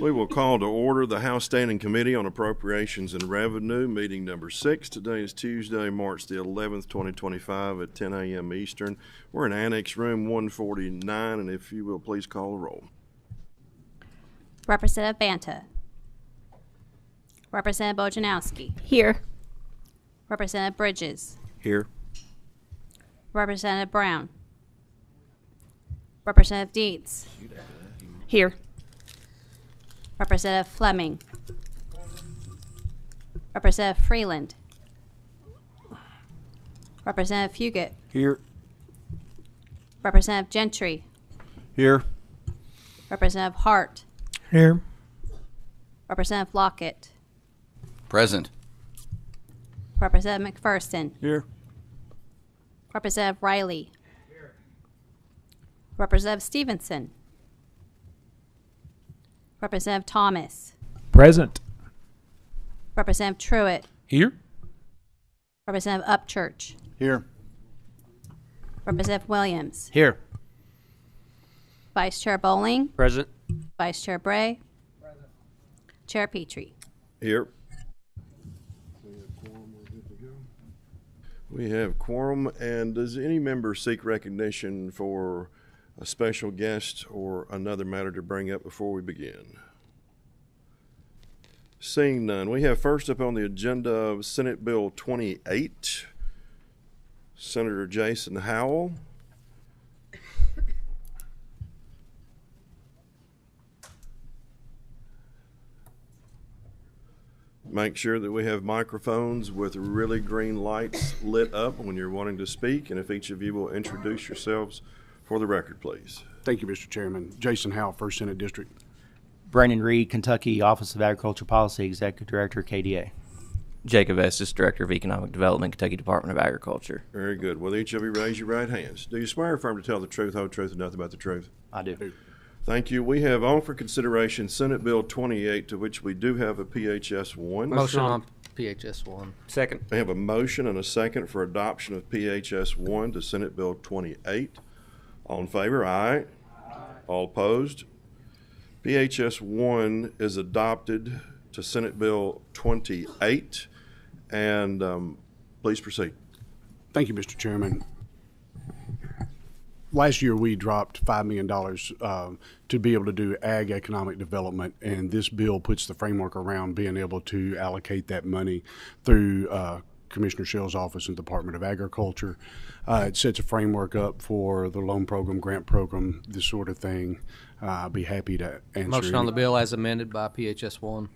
We will call to order the House Standing Committee on Appropriations and Revenue, meeting number 6. Today is Tuesday, March the 11th, 2025 at 10 a.m. Eastern. We're in Annex Room 149, and if you will, please call the roll. Representative Banta. Representative Bojanowski. Here. Representative Bridges. Here. Representative Brown. Representative Dietz. Here. Representative Fleming. Representative Freeland. Representative Fugit. Here. Representative Gentry. Here. Representative Hart. Here. Representative Lockett. Present. Representative McPherson. Here. Representative Riley. Representative Stevenson. Representative Thomas. Present. Representative Truitt. Here. Representative Upchurch. Here. Representative Williams. Here. Vice Chair Bowling. Present. Vice Chair Bray. Present. Chair Petrie. Here. We have quorum, and does any member seek recognition for a special guest or another matter to bring up before we begin? Seeing none, we have first up on the agenda Senate Bill 28, Senator Jason Howell. Make sure that we have microphones with really green lights lit up when you're wanting to speak, and if each of you will introduce yourselves for the record, please. Thank you, Mr. Chairman. Jason Howell, 1st Senate District. Brandon Reed, Kentucky Office of Agriculture Policy, Executive Director, KDA. Jacob Estes, Director of Economic Development, Kentucky Department of Agriculture. Very good. Will each of you raise your right hands? Do you swear or affirm to tell the truth, whole truth, and nothing but the truth? I do. Thank you. We have on for consideration Senate Bill 28, to which we do have a PHS 1. Motion on PHS 1. Second. We have a motion and a second for adoption of PHS 1 to Senate Bill 28. All in favor? Aye. All opposed? PHS 1 is adopted to Senate Bill 28. And please proceed. Thank you, Mr. Chairman. Last year, we dropped $5 million to be able to do ag economic development, and this bill puts the framework around being able to allocate that money through Commissioner Shell's office and Department of Agriculture. It sets a framework up for the loan program, grant program, this sort of thing. I'll be happy to answer. Motion on the bill as amended by PHS 1.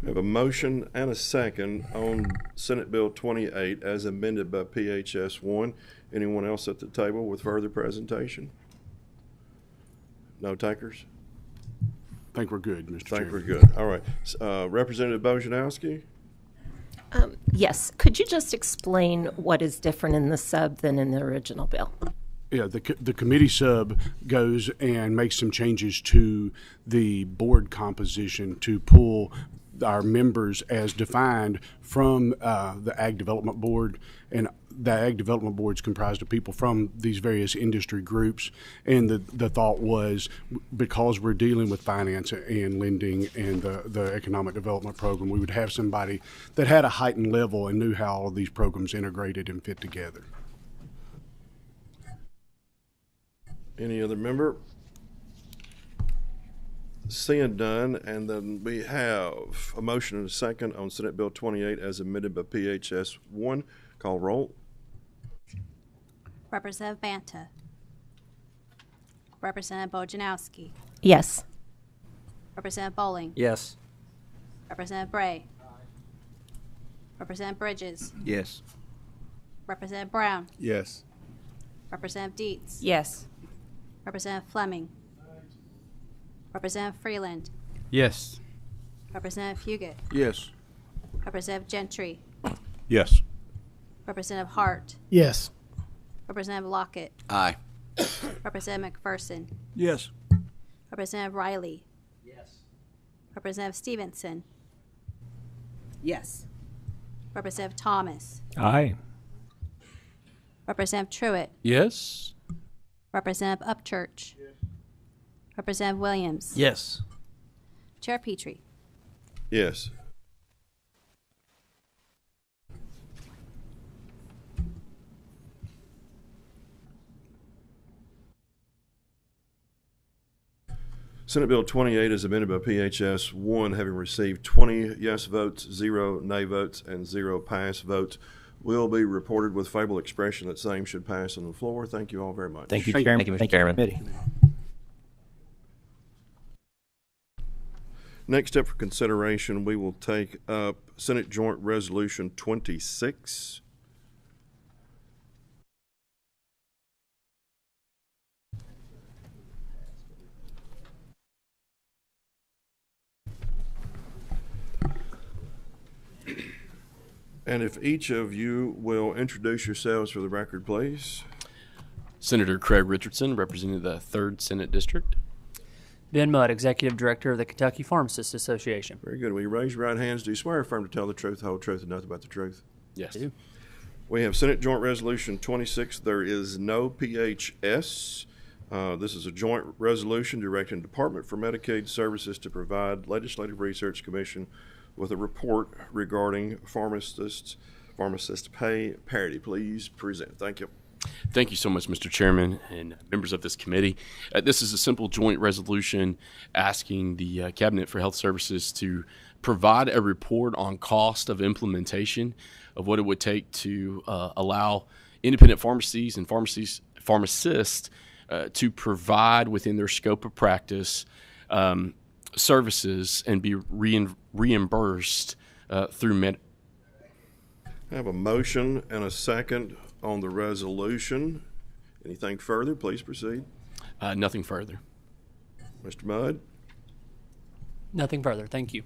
We have a motion and a second on Senate Bill 28 as amended by PHS 1. Anyone else at the table with further presentation? No takers? I think we're good, Mr. Chairman. I think we're good. All right. Representative Bojanowski? Yes. Could you just explain what is different in the sub than in the original bill? Yeah, the committee sub goes and makes some changes to the board composition to pull our members as defined from the Ag Development Board, and the Ag Development Board is comprised of people from these various industry groups, and the thought was, because we're dealing with finance and lending and the economic development program, we would have somebody that had a heightened level and knew how all of these programs integrated and fit together. Any other member? Seeing none, and then we have a motion and a second on Senate Bill 28 as amended by PHS 1. Call roll. Representative Banta. Representative Bojanowski. Yes. Representative Bowling. Yes. Representative Bray. Representative Bridges. Yes. Representative Brown. Yes. Representative Dietz. Yes. Representative Fleming. Representative Freeland. Yes. Representative Fugit. Yes. Representative Gentry. Yes. Representative Hart. Yes. Representative Lockett. Aye. Representative McPherson. Yes. Representative Riley. Yes. Representative Stevenson. Yes. Representative Thomas. Aye. Representative Truitt. Yes. Representative Upchurch. Representative Williams. Yes. Chair Petrie. Yes. Senate Bill 28 is amended by PHS 1, having received 20 yes votes, 0 nay votes, and 0 pass votes, will be reported with favorable expression that same should pass on the floor. Thank you all very much. Thank you, Thank you. Chairman. Thank you, Mr. Chairman. Committee. Next up for consideration, we will take up Senate Joint Resolution 26. And if each of you will introduce yourselves for the record, please. Senator Craig Richardson, representing the 3rd Senate District. Ben Mudd, Executive Director of the Kentucky Pharmacists Association. Very good. Will you raise your right hands? Do you swear or affirm to tell the truth, the whole truth, and nothing but the truth? Yes. We have Senate Joint Resolution 26. There is no PHS. This is a joint resolution directing Department for Medicaid Services to provide Legislative Research Commission with a report regarding pharmacist pay parity. Please present. Thank you. Thank you so much, Mr. Chairman and members of this committee. This is a simple joint resolution asking the Cabinet for Health Services to provide a report on cost of implementation of what it would take to allow independent pharmacies and pharmacists to provide within their scope of practice services and be reimbursed through Med. I have a motion and a second on the resolution. Anything further? Please proceed. Nothing further. Mr. Mudd? Nothing further. Thank you.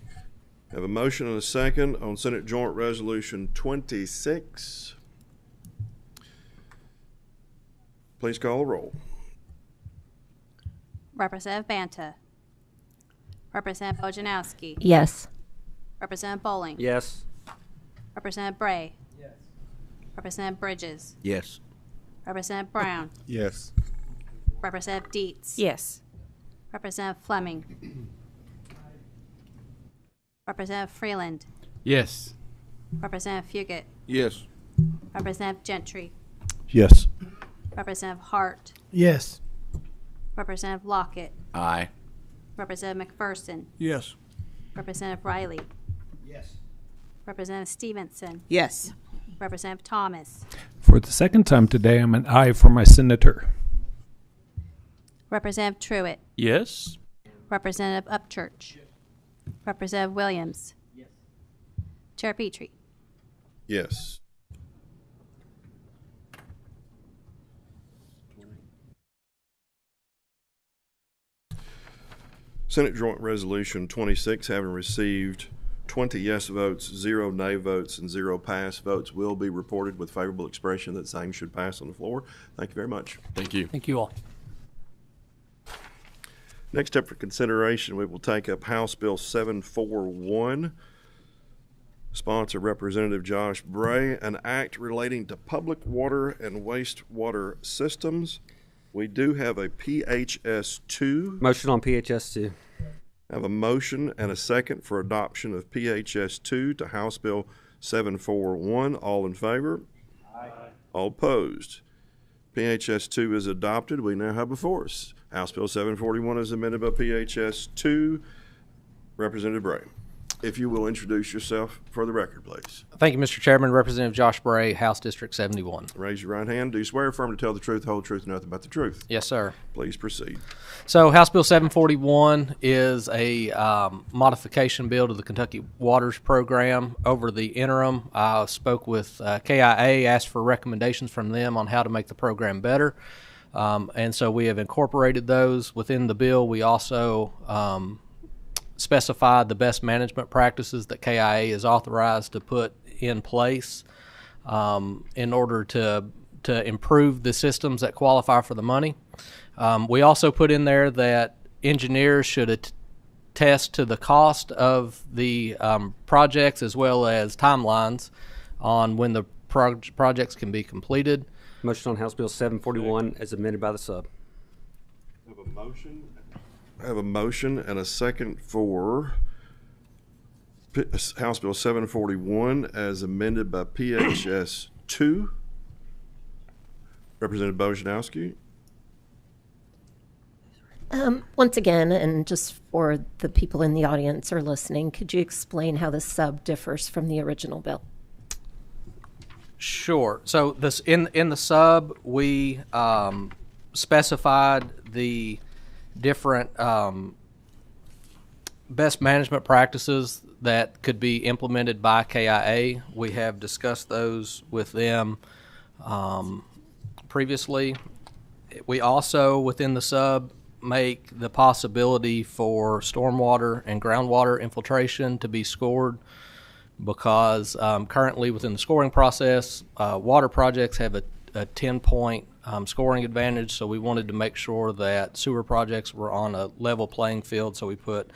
I have a motion and a second on Senate Joint Resolution 26. Please call the roll. Representative Banta. Representative Bojanowski. Yes. Representative Bowling. Yes. Representative Bray. Yes. Representative Bridges. Yes. Representative Brown. Yes. Representative Dietz. Yes. Representative Fleming. Representative Freeland. Yes. Representative Fugit. Yes. Representative Gentry. Yes. Representative Hart. Yes. Representative Lockett. Aye. Representative McPherson. Yes. Representative Riley. Yes. Representative Stevenson. Yes. Representative Thomas. For the second time today, I'm an aye for my senator. Representative Truitt. Yes. Representative Upchurch. Representative Williams. Yes. Chair Petrie. Yes. Senate Joint Resolution 26, having received 20 yes votes, 0 nay votes, and 0 pass votes, will be reported with favorable expression that same should pass on the floor. Thank you very much. Thank you. Thank you all. Next up for consideration, we will take up House Bill 741, sponsor Representative Josh Bray, an act relating to public water and wastewater systems. We do have a PHS 2. Motion on PHS 2. I have a motion and a second for adoption of PHS 2 to House Bill 741. All in favor? Aye. All opposed? PHS 2 is adopted. We now have before us House Bill 741 is amended by PHS 2. Representative Bray, if you will introduce yourself for the record, please. Thank you, Mr. Chairman. Representative Josh Bray, House District 71. Raise your right hand. Do you swear or affirm to tell the truth, the whole truth, and nothing but the truth? Yes, sir. Please proceed. So House Bill 741 is a modification bill to the Kentucky Waters Program. Over the interim, I spoke with KIA, asked for recommendations from them on how to make the program better. And so we have incorporated those within the bill. We also specified the best management practices that KIA is authorized to put in place in order to improve the systems that qualify for the money. We also put in there that engineers should attest to the cost of the projects as well as timelines on when the projects can be completed. Motion on House Bill 741 as amended by the sub. I have a motion I have a motion and a second for House Bill 741 as amended by PHS 2. Representative Bojanowski. Once again, and just for the people in the audience or listening, could you explain how the sub differs from the original bill? Sure. So this in the sub, we specified the different best management practices that could be implemented by KIA. We have discussed those with them previously. We also, within the sub, make the possibility for stormwater and groundwater infiltration to be scored, because currently within the scoring process, water projects have a 10-point scoring advantage, so we wanted to make sure that sewer projects were on a level playing field, so we put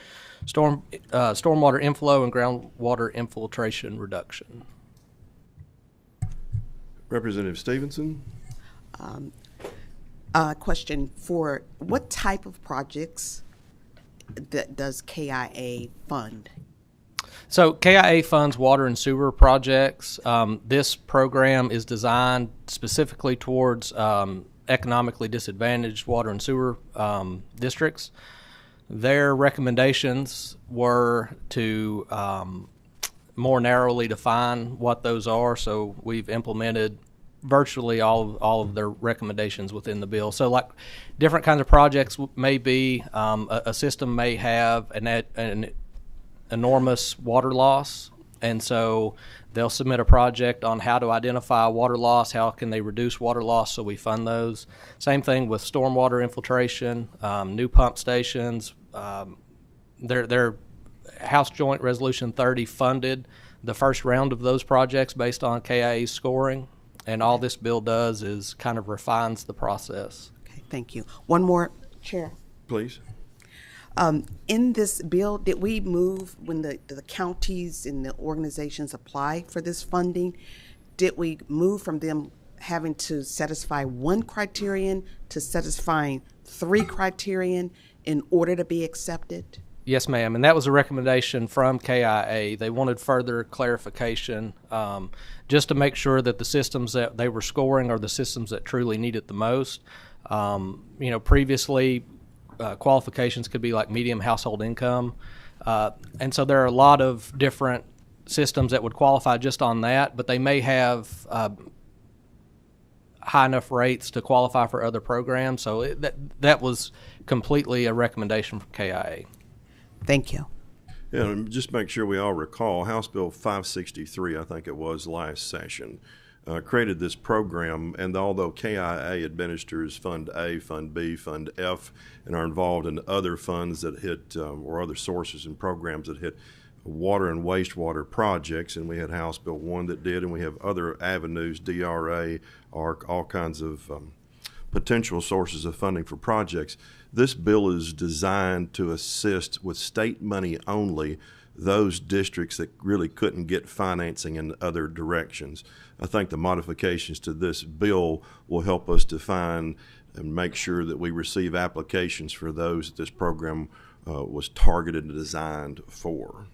stormwater inflow and groundwater infiltration reduction. Representative Stevenson. Question for what type of projects does KIA fund? So KIA funds water and sewer projects. This program is designed specifically towards economically disadvantaged water and sewer districts. Their recommendations were to more narrowly define what those are, so we've implemented virtually all of their recommendations within the bill. So like different kinds of projects may be, a system may have an enormous water loss, and so they'll submit a project on how to identify water loss, how can they reduce water loss, so we fund those. Same thing with stormwater infiltration, new pump stations. Their House Joint Resolution 30 funded the first round of those projects based on KIA's scoring. And all this bill does is kind of refines the process. Okay, thank you. One more, Chair. Please. In this bill, did we move when the counties and the organizations apply for this funding? Did we move from them having to satisfy one criterion to satisfying 3 criterion in order to be accepted? Yes, ma'am, and that was a recommendation from KIA. They wanted further clarification just to make sure that the systems that they were scoring are the systems that truly need it the most. Previously, qualifications could be like medium household income, and so there are a lot of different systems that would qualify just on that, but they may have high enough rates to qualify for other programs. So that was completely a recommendation from KIA. Thank you. Yeah, and just make sure we all recall, House Bill 563, I think it was last session, created this program, and although KIA administers Fund A, Fund B, Fund F, and are involved in other funds that hit, or other sources and programs that hit water and wastewater projects, and we had House Bill 1 that did, and we have other avenues, DRA, ARC, all kinds of potential sources of funding for projects. This bill is designed to assist with state money only those districts that really couldn't get financing in other directions. I think the modifications to this bill will help us define and make sure that we receive applications for those that this program was targeted and designed for.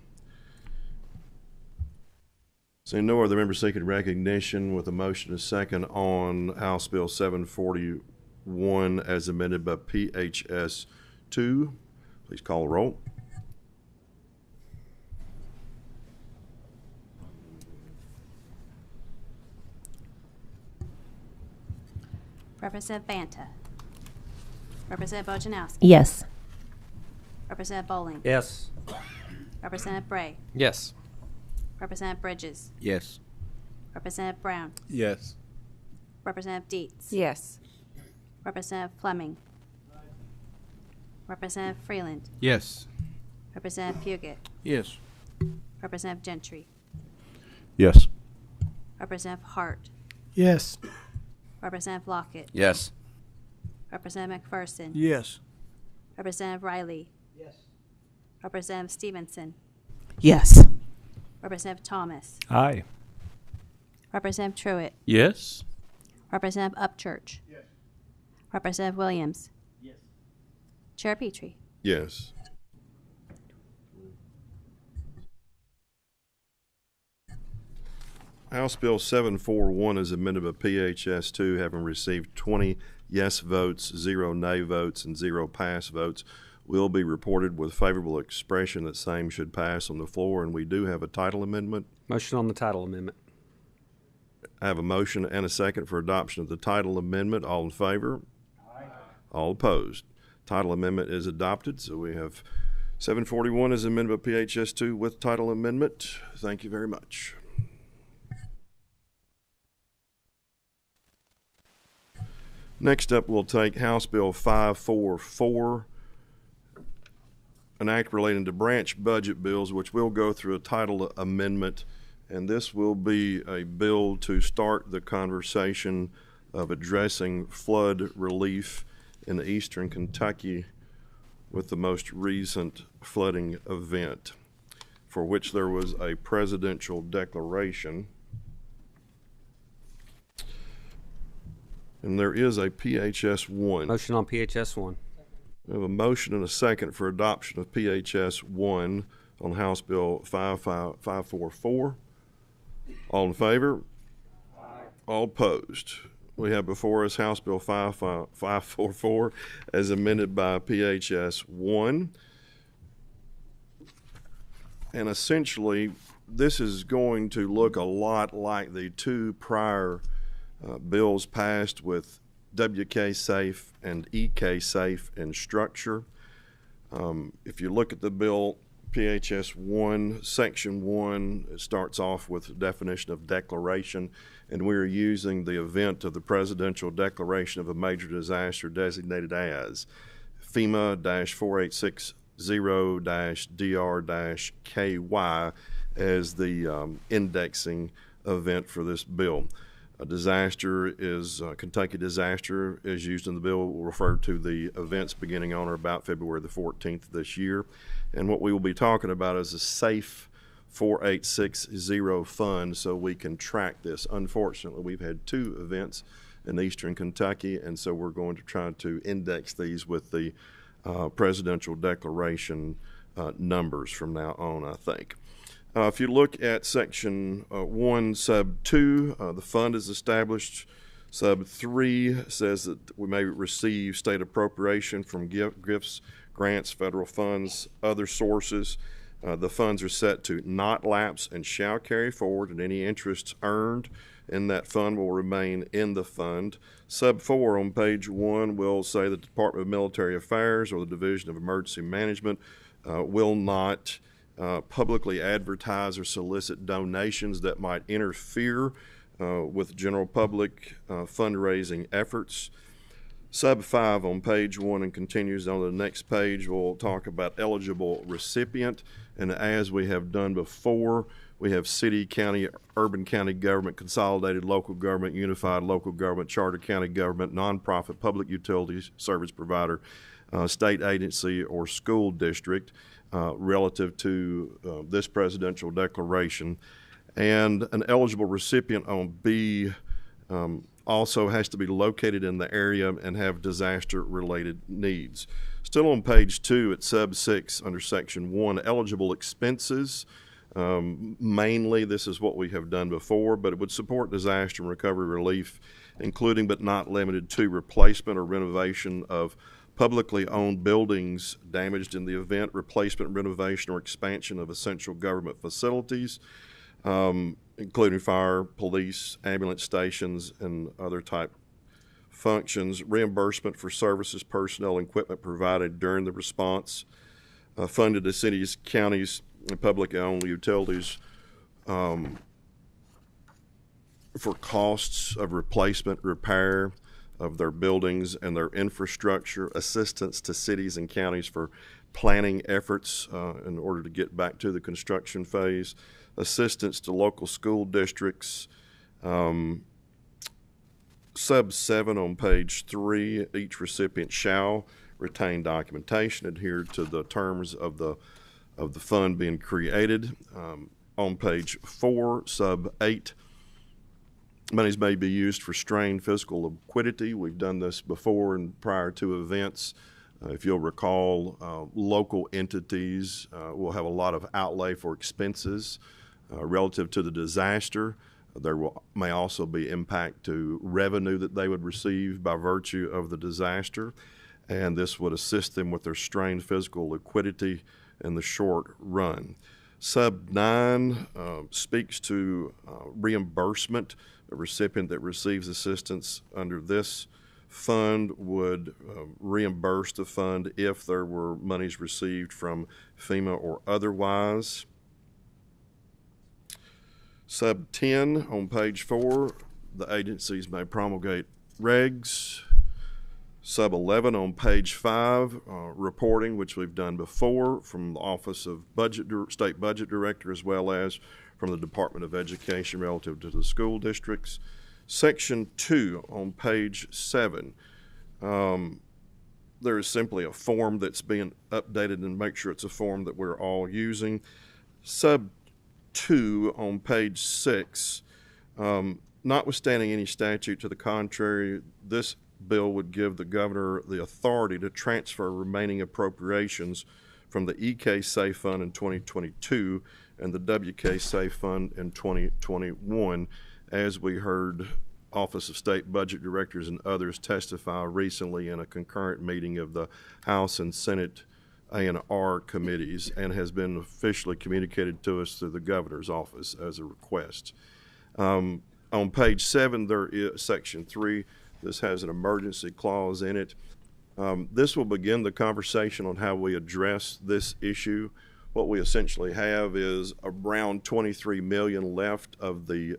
Seeing no other members seeking recognition, with a motion and second on House Bill 741 as amended by PHS 2, please call the roll. Representative Banta. Representative Bojanowski. Yes. Representative Bowling. Yes. Representative Bray. Yes. Representative Bridges. Yes. Representative Brown. Yes. Representative Dietz. Yes. Representative Fleming. Representative Freeland. Yes. Representative Fugit. Yes. Representative Gentry. Yes. Representative Hart. Yes. Representative Lockett. Yes. Representative McPherson. Yes. Representative Riley. Yes. Representative Stevenson. Yes. Representative Thomas. Aye. Representative Truitt. Yes. Representative Upchurch. Yes. Representative Williams. Yes. Chair Petrie. Yes. House Bill 741 is amended by PHS 2, having received 20 yes votes, 0 nay votes, and 0 pass votes. Will be reported with favorable expression that same should pass on the floor, and we do have a title amendment. Motion on the title amendment. I have a motion and a second for adoption of the title amendment. All in favor? Aye. All opposed? Title amendment is adopted, so we have 741 is amended by PHS 2 with title amendment. Thank you very much. Next up, we'll take House Bill 544, an act relating to branch budget bills, which will go through a title amendment, and this will be a bill to start the conversation of addressing flood relief in eastern Kentucky with the most recent flooding event, for which there was a presidential declaration. And there is a PHS 1. Motion on PHS 1. We have a motion and a second for adoption of PHS 1 on House Bill 544. All in favor? Aye. All opposed? We have before us House Bill 544 as amended by PHS 1. And essentially, this is going to look a lot like the two prior bills passed with WK Safe and EK Safe in structure. If you look at the bill, PHS 1, Section 1, it starts off with the definition of declaration, and we're using the event of the Presidential Declaration of a Major Disaster designated as FEMA-486-0-DR-KY as the indexing event for this bill. A disaster is Kentucky disaster is used in the bill. Will refer to the events beginning on or about February the 14th this year. And what we will be talking about is a SAFE 4860 fund, so we can track this. Unfortunately, we've had two events in eastern Kentucky, and so we're going to try to index these with the presidential declaration numbers from now on, I think. If you look at Section 1, Sub 2, the fund is established. Sub 3 says that we may receive state appropriation from gifts, grants, federal funds, other sources. The funds are set to not lapse and shall carry forward, and any interest earned in that fund will remain in the fund. Sub 4 on page 1 will say that the Department of Military Affairs or the Division of Emergency Management will not publicly advertise or solicit donations that might interfere with general public fundraising efforts. Sub 5 on page 1 and continues on the next page will talk about eligible recipient, and as we have done before, we have city, county, urban county government, consolidated local government, unified local government, charter county government, nonprofit, public utilities service provider, state agency, or school district. Relative to this presidential declaration. And an eligible recipient on B also has to be located in the area and have disaster-related needs. Still on page 2 at sub 6 under section 1, eligible expenses. Mainly this is what we have done before, but it would support disaster and recovery relief, including but not limited to replacement or renovation of publicly owned buildings damaged in the event, replacement, renovation, or expansion of essential government facilities, including fire, police, ambulance stations, and other type functions, reimbursement for services, personnel, and equipment provided during the response, funded to cities, counties, and publicly owned utilities for costs of replacement, repair, of their buildings and their infrastructure, assistance to cities and counties for planning efforts in order to get back to the construction phase, assistance to local school districts. Sub 7 on page 3, each recipient shall retain documentation, adhere to the terms of the fund being created. On page 4, sub 8, monies may be used for strained fiscal liquidity. We've done this before in prior to events. If you'll recall, local entities will have a lot of outlay for expenses relative to the disaster. There may also be impact to revenue that they would receive by virtue of the disaster, and this would assist them with their strained physical liquidity in the short run. Sub 9 speaks to reimbursement. A recipient that receives assistance under this fund would reimburse the fund if there were monies received from FEMA or otherwise. Sub 10 on page 4, the agencies may promulgate regs. Sub 11 on page 5, reporting, which we've done before from the Office of State Budget Director as well as from the Department of Education relative to the school districts. Section 2 on page 7, there is simply a form that's being updated and make sure it's a form that we're all using. Sub 2 on page 6, notwithstanding any statute to the contrary, this bill would give the governor the authority to transfer remaining appropriations from the EK Safe Fund in 2022 and the WK Safe Fund in 2021, as we heard Office of State Budget Directors and others testify recently in a concurrent meeting of the House and Senate A&R committees, and has been officially communicated to us through the governor's office as a request. On page 7, there is section 3. This has an emergency clause in it. This will begin the conversation on how we address this issue. What we essentially have is around $23 million left of the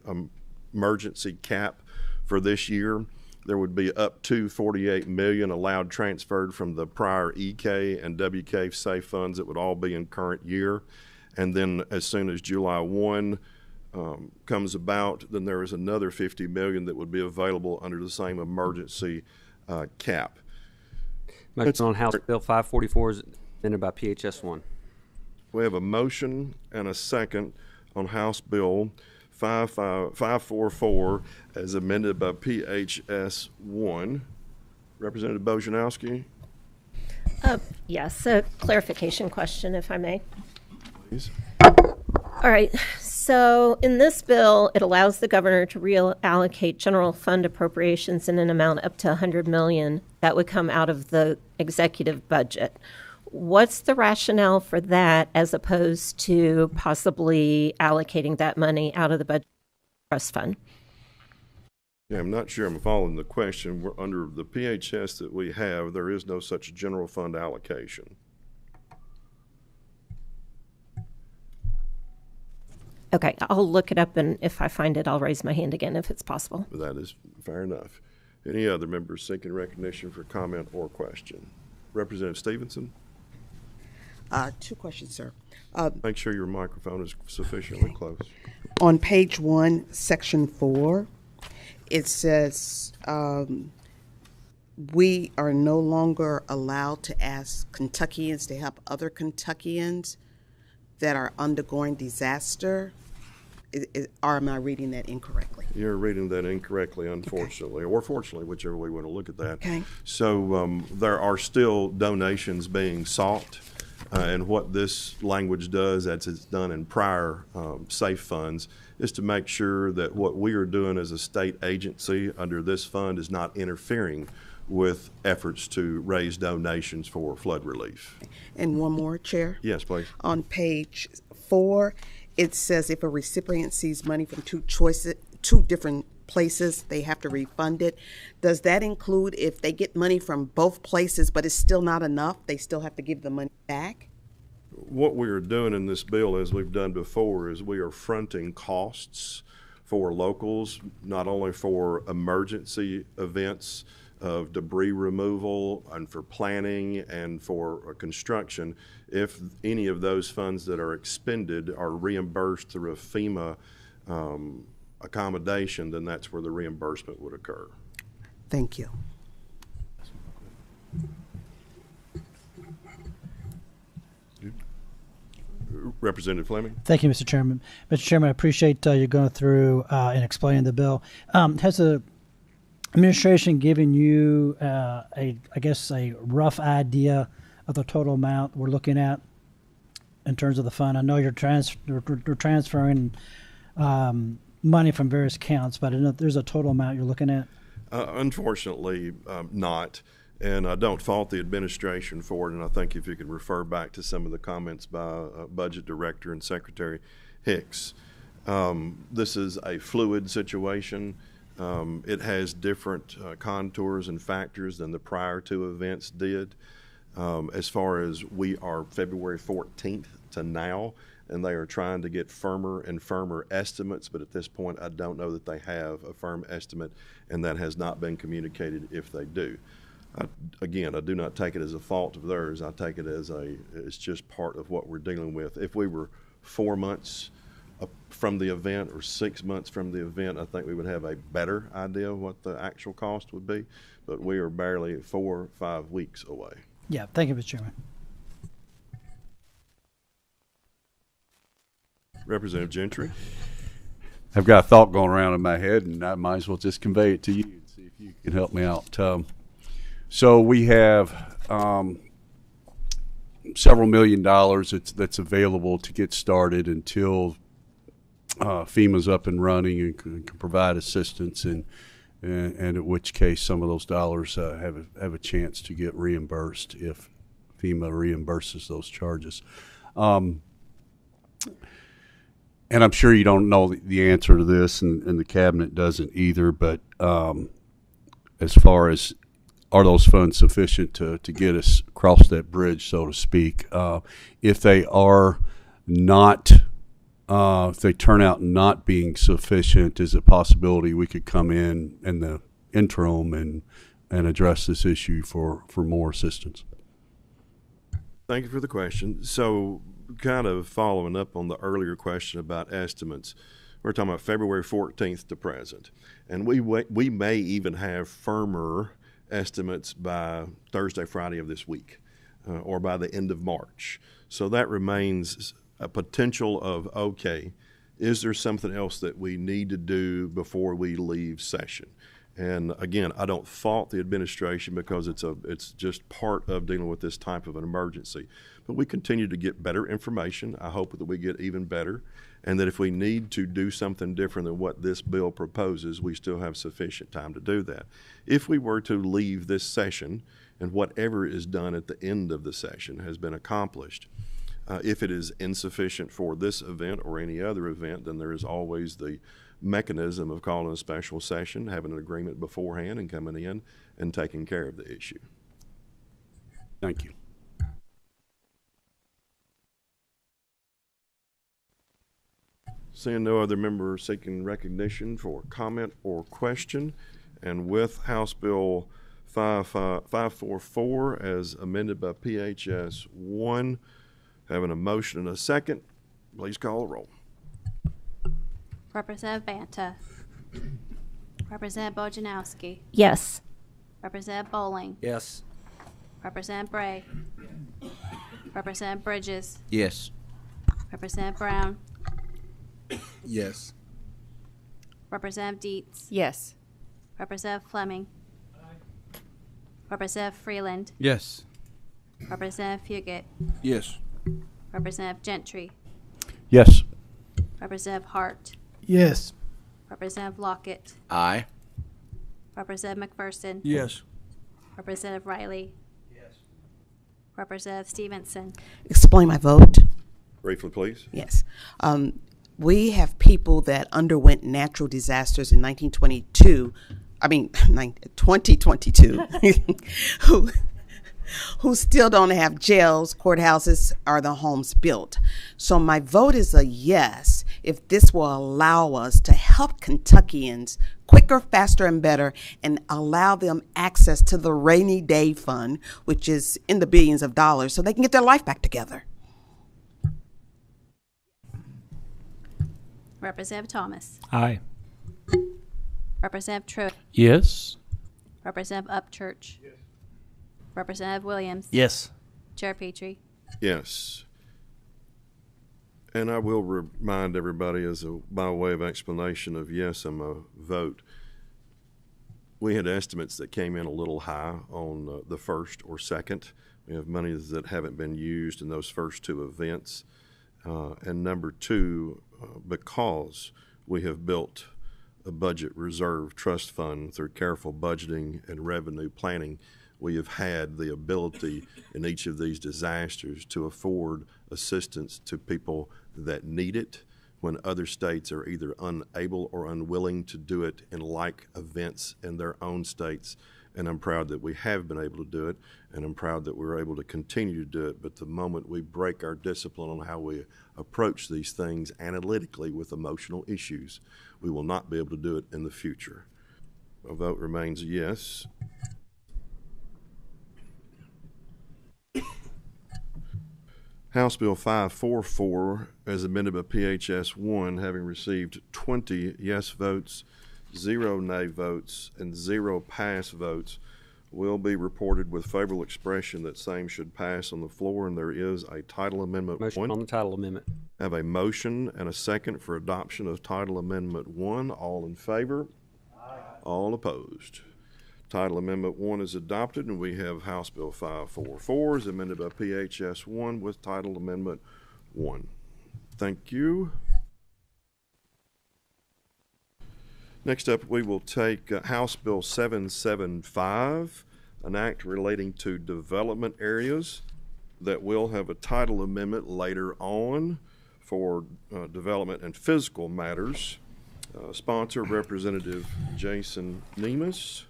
emergency cap for this year. There would be up to $48 million allowed transferred from the prior EK and WK Safe funds that would all be in current year. And then as soon as July 1 comes about, then there is another $50 million that would be available under the same emergency cap. Motion on House Bill 544 is amended by PHS 1. We have a motion and a second on House Bill 544 as amended by PHS 1. Representative Bojanowski. Yes, a clarification question, if I may. Please. All right. So in this bill, it allows the governor to reallocate general fund appropriations in an amount up to $100 million that would come out of the executive budget. What's the rationale for that as opposed to possibly allocating that money out of the budget trust fund? Yeah, I'm not sure I'm following the question. We're under the PHS that we have, there is no such general fund allocation. Okay, I'll look it up, and if I find it, I'll raise my hand again if it's possible. That is fair enough. Any other members seeking recognition for comment or question? Representative Stevenson? 2 questions, sir. Make sure your microphone is sufficiently close. On page 1, section 4, it says we are no longer allowed to ask Kentuckians to help other Kentuckians that are undergoing disaster. Or am I reading that incorrectly? You're reading that incorrectly, unfortunately, or fortunately, whichever way you want to look at that. Okay. So there are still donations being sought. And what this language does, as it's done in prior SAFE funds, is to make sure that what we are doing as a state agency under this fund is not interfering with efforts to raise donations for flood relief. And one more, Chair. Yes, please. On page 4, it says if a recipient sees money from two different places, they have to refund it. Does that include if they get money from both places but it's still not enough, they still have to give the money back? What we are doing in this bill, as we've done before, is we are fronting costs for locals, not only for emergency events of debris removal and for planning and for construction. If any of those funds that are expended are reimbursed through a FEMA accommodation, then that's where the reimbursement would occur. Thank you. Representative Fleming. Thank you, Mr. Chairman. Mr. Chairman, I appreciate you going through and explaining the bill. Has the administration giving you a rough idea of the total amount we're looking at in terms of the fund? I know you're transferring money from various accounts, but I know there's a total amount you're looking at. Unfortunately, not. And I don't fault the administration for it. And I think if you could refer back to some of the comments by Budget Director and Secretary Hicks, this is a fluid situation. It has different contours and factors than the prior two events did. As far as we are February 14th to now, and they are trying to get firmer and firmer estimates, but at this point I don't know that they have a firm estimate, and that has not been communicated if they do. Again, I do not take it as a fault of theirs. I take it as it's just part of what we're dealing with. If we were 4 months from the event or 6 months from the event, I think we would have a better idea of what the actual cost would be, but we are barely 4 or 5 weeks away. Yeah, thank you, Mr. Chairman. Representative Gentry. I've got a thought going around in my head, and I might as well just convey it to you and see if you can help me out. So we have several $1 million that's available to get started until FEMA's up and running and can provide assistance, and in which case some of those dollars have a chance to get reimbursed if FEMA reimburses those charges. And I'm sure you don't know the answer to this, and the cabinet doesn't either, but as far as are those funds sufficient to get us across that bridge, so to speak? If they are not, if they turn out not being sufficient, is it a possibility we could come in the interim and address this issue for more assistance? Thank you for the question. So kind of following up on the earlier question about estimates, we're talking about February 14th to present, and we may even have firmer estimates by Thursday, Friday of this week, or by the end of March. So that remains a potential of, okay, is there something else that we need to do before we leave session? And again, I don't fault the administration because it's just part of dealing with this type of an emergency. But we continue to get better information. I hope that we get even better, and that if we need to do something different than what this bill proposes, we still have sufficient time to do that. If we were to leave this session and whatever is done at the end of the session has been accomplished, if it is insufficient for this event or any other event, then there is always the mechanism of calling a special session, having an agreement beforehand, and coming in and taking care of the issue. Thank you. Seeing no other member seeking recognition for comment or question, and with House Bill 544 as amended by PHS 1, having a motion and a second, please call the roll. Representative Banta. Representative Bojanowski. Yes. Representative Bowling. Yes. Representative Bray. Representative Bridges. Yes. Representative Brown. Yes. Representative Dietz. Yes. Representative Fleming. Representative Freeland. Yes. Representative Fugit. Yes. Representative Gentry. Yes. Representative Hart. Yes. Representative Lockett. Aye. Representative McPherson. Yes. Representative Riley. Yes. Representative Stevenson. Explain my vote. Briefly, please. Yes. We have people that underwent natural disasters in 2022, who still don't have jails, courthouses, or the homes built. So my vote is a yes if this will allow us to help Kentuckians quicker, faster, and better, and allow them access to the rainy day fund, which is in the billions of dollars, so they can get their life back together. Representative Thomas. Aye. Representative Truitt. Yes. Representative Upchurch. Yes. Representative Williams. Yes. Chair Petrie. Yes. And I will remind everybody, by way of explanation of yes, I'm a vote. we had estimates that came in a little high on the first or second. We have monies that haven't been used in those first two events. And number two, because we have built a budget reserve trust fund through careful budgeting and revenue planning, we have had the ability in each of these disasters to afford assistance to people that need it when other states are either unable or unwilling to do it in like events in their own states. And I'm proud that we have been able to do it, and I'm proud that we're able to continue to do it. But the moment we break our discipline on how we approach these things analytically with emotional issues, we will not be able to do it in the future. A vote remains a yes. House Bill 544, as amended by PHS 1, having received 20 yes votes, 0 nay votes, and 0 pass votes, will be reported with favorable expression that same should pass on the floor, and there is a title amendment. Motion 1. on the title amendment. Have a motion and a second for adoption of title amendment 1. All in favor? Aye. All opposed? Title Amendment 1 is adopted, and we have House Bill 544 as amended by PHS 1 with Title Amendment 1. Thank you. Next up, we will take House Bill 775, an act relating to development areas that will have a title amendment later on for development and physical matters. Sponsor, Representative Jason Nemus.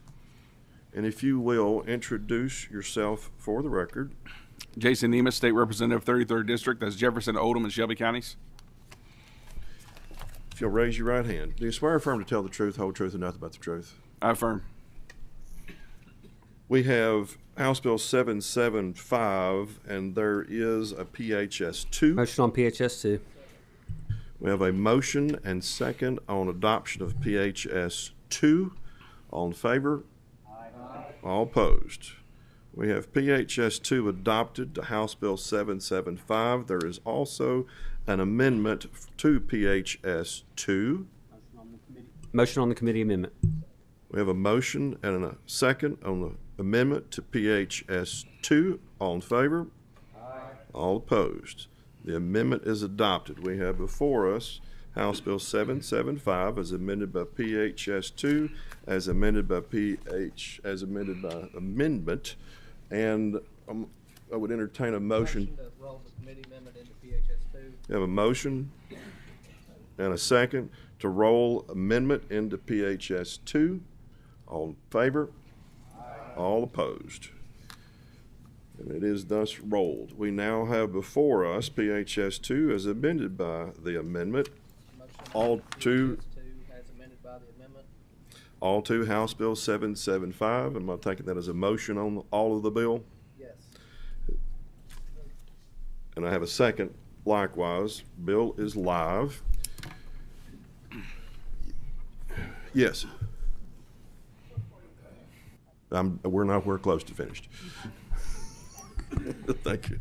And if you will, introduce yourself for the record. Jason Nemus, State Representative, 33rd District. That's Jefferson, Oldham, and Shelby counties. If you'll raise your right hand. Do you swear or affirm to tell the truth, whole truth, and nothing but the truth? I affirm. We have House Bill 775, and there is a PHS 2. Motion on PHS 2. We have a motion and second on adoption of PHS 2. All in favor? All opposed? We have PHS 2 adopted to House Bill 775. There is also an amendment to PHS 2. Motion on the committee amendment. We have a motion and a second on the amendment to PHS 2. All in favor? Aye. All opposed? The amendment is adopted. We have before us House Bill 775 as amended by PHS 2, as amended by amendment, and I would entertain a motion. To roll the committee amendment into PHS 2. We have a motion and a second to roll amendment into PHS 2. All in favor? Aye. All opposed? And it is thus rolled. We now have before us PHS 2 as amended by the amendment. All two House Bill 775. Am I taking that as a motion on all of the bill? Yes. And I have a second likewise. Bill is live. Yes. We're close to finished. Thank you.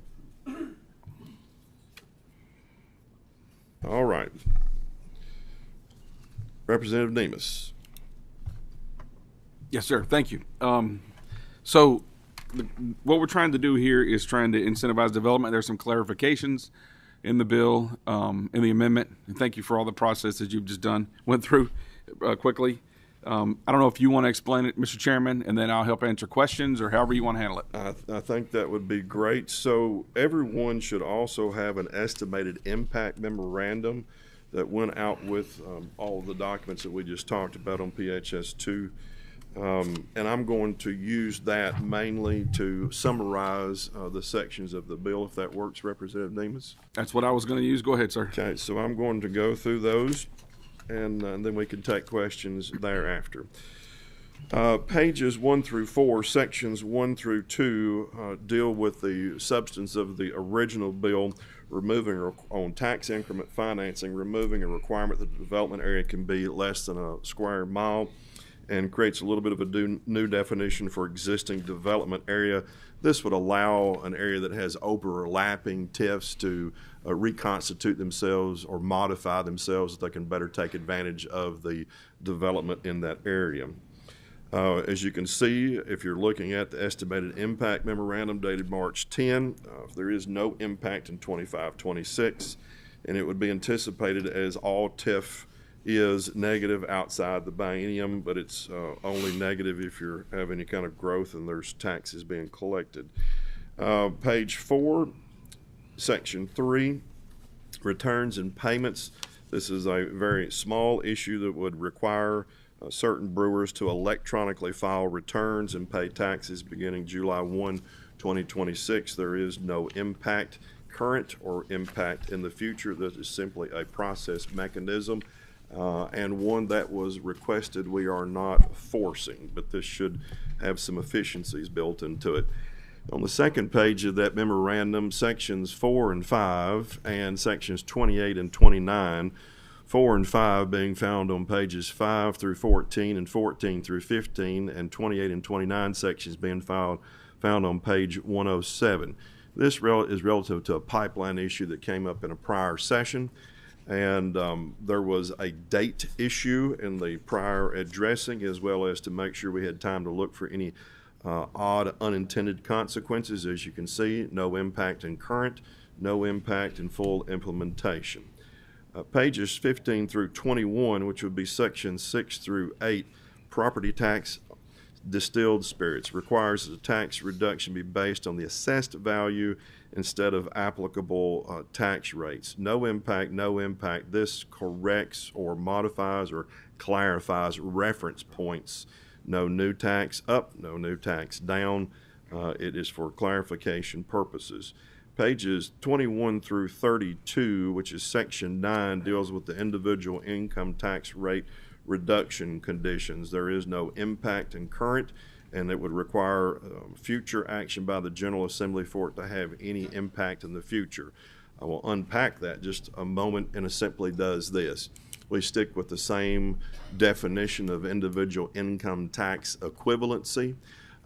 All right. Representative Nemus. Yes, sir. Thank you. So what we're trying to do here is trying to incentivize development. There's some clarifications in the bill, in the amendment. And thank you for all the process that you've just went through quickly. I don't know if you want to explain it, Mr. Chairman, and then I'll help answer questions or however you want to handle it. I think that would be great. So everyone should also have an estimated impact memorandum that went out with all of the documents that we just talked about on PHS 2. And I'm going to use that mainly to summarize the sections of the bill, if that works, Representative Nemus. That's what I was going to use. Go ahead, sir. Okay, so I'm going to go through those, and then we can take questions thereafter. Pages 1 through 4, sections 1 through 2 deal with the substance of the original bill, removing on tax increment financing, removing a requirement that the development area can be less than a square mile, and creates a little bit of a new definition for existing development area. This would allow an area that has overlapping TIFs to reconstitute themselves or modify themselves so they can better take advantage of the development in that area. As you can see, if you're looking at the estimated impact memorandum dated March 10, there is no impact in 25-26, and it would be anticipated, as all TIF is, negative outside the biennium, but it's only negative if you have any kind of growth and there's taxes being collected. Page 4, section 3, returns and payments. This is a very small issue that would require certain brewers to electronically file returns and pay taxes beginning July 1, 2026. There is no impact current or impact in the future. This is simply a process mechanism, and one that was requested. We are not forcing, but this should have some efficiencies built into it. On the second page of that memorandum, sections 4 and 5 and sections 28 and 29, 4 and 5 being found on pages 5 through 14 and 14 through 15, and 28 and 29 sections being found on page 107. This is relative to a pipeline issue that came up in a prior session, and there was a date issue in the prior addressing, as well as to make sure we had time to look for any odd unintended consequences. As you can see, no impact in current, no impact in full implementation. Pages 15 through 21, which would be sections 6 through 8, property tax distilled spirits, requires that the tax reduction be based on the assessed value instead of applicable tax rates. No impact, no impact. This corrects or modifies or clarifies reference points. No new tax up, no new tax down. It is for clarification purposes. Pages 21 through 32, which is section 9, deals with the individual income tax rate reduction conditions. There is no impact in current, and it would require future action by the General Assembly for it to have any impact in the future. I will unpack that just a moment, and it simply does this. We stick with the same definition of individual income tax equivalency,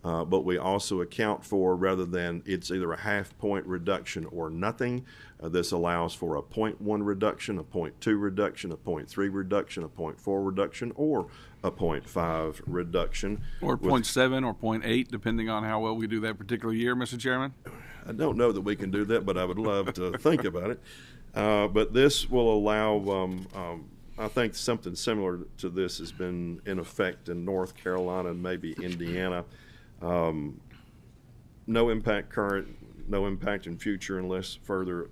but we also account for, rather than it's either a half-point reduction or nothing, this allows for a 0.1 reduction, a 0.2 reduction, a 0.3 reduction, a 0.4 reduction, or a 0.5 reduction. Or 0.7 or 0.8, depending on how well we do that particular year, Mr. Chairman? I don't know that we can do that, but I would love to think about it. But this will allow, I think something similar to this has been in effect in North Carolina and maybe Indiana. No impact current, no impact in future unless further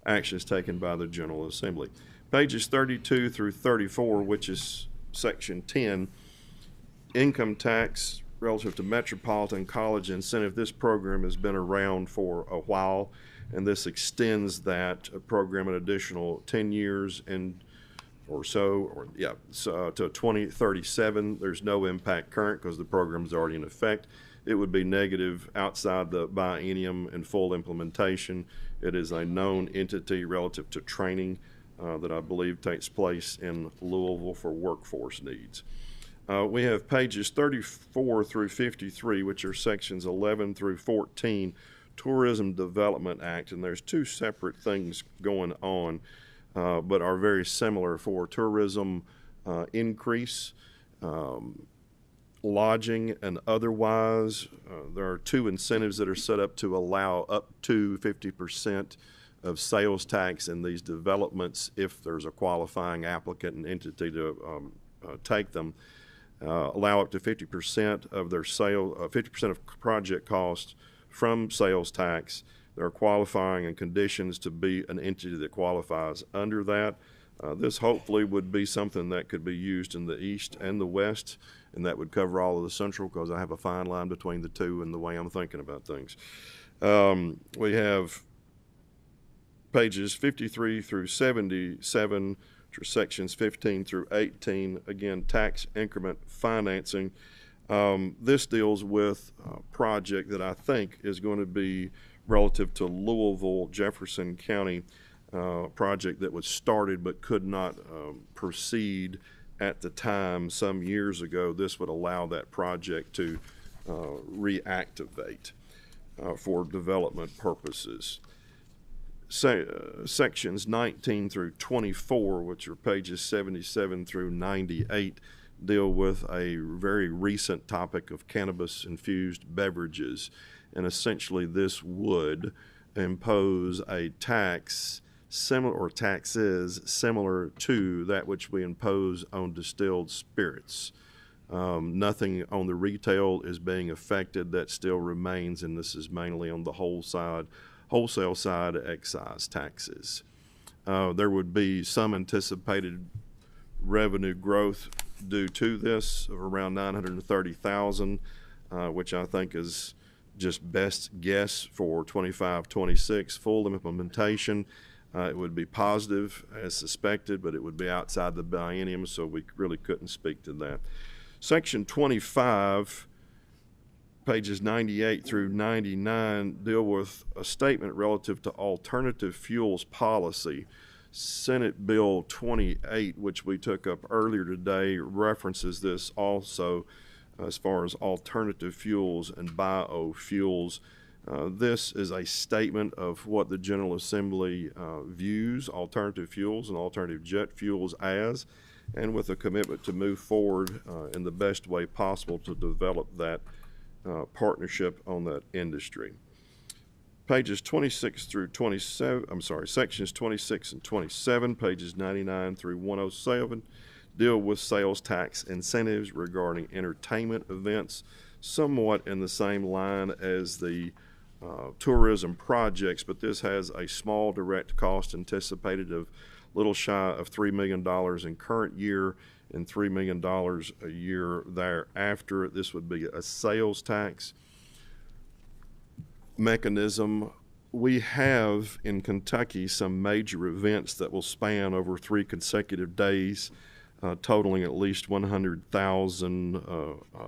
action is taken by the General Assembly. Pages 32 through 34, which is section 10, income tax relative to Metropolitan College incentive. This program has been around for a while, and this extends that program an additional 10 years and to 2037. There's no impact current because the program is already in effect. It would be negative outside the biennium and full implementation. It is a known entity relative to training that I believe takes place in Louisville for workforce needs. We have pages 34 through 53, which are sections 11 through 14, Tourism Development Act, and there's two separate things going on, but are very similar for tourism increase, lodging, and otherwise. There are two incentives that are set up to allow up to 50% of sales tax in these developments if there's a qualifying applicant and entity to take them. Allow up to 50% of their sale, 50% of project costs from sales tax. There are qualifying and conditions to be an entity that qualifies under that. This hopefully would be something that could be used in the east and the west, and that would cover all of the central, because I have a fine line between the two in the way I'm thinking about things. We have pages 53 through 77, which are sections 15 through 18, again, tax increment financing. This deals with a project that I think is going to be relative to Louisville, Jefferson County, project that was started but could not proceed at the time some years ago. This would allow that project to reactivate for development purposes. Sections 19 through 24, which are pages 77 through 98, deal with a very recent topic of cannabis-infused beverages. And essentially this would impose a tax similar, or taxes similar to that which we impose on distilled spirits. Nothing on the retail is being affected. That still remains, and this is mainly on the wholesale side, excise taxes. There would be some anticipated revenue growth due to this of around $930,000, which I think is just best guess for 25-26 full implementation. It would be positive as suspected, but it would be outside the biennium, so we really couldn't speak to that. Section 25, pages 98 through 99, deal with a statement relative to alternative fuels policy. Senate Bill 28, which we took up earlier today, references this also as far as alternative fuels and biofuels. This is a statement of what the General Assembly views alternative fuels and alternative jet fuels as, and with a commitment to move forward in the best way possible to develop that partnership on that industry. Pages 26 through 27, sections 26 and 27, pages 99 through 107, deal with sales tax incentives regarding entertainment events, somewhat in the same line as the tourism projects, but this has a small direct cost anticipated of little shy of $3 million in current year and $3 million a year thereafter. This would be a sales tax mechanism. We have in Kentucky some major events that will span over 3 consecutive days, totaling at least 100,000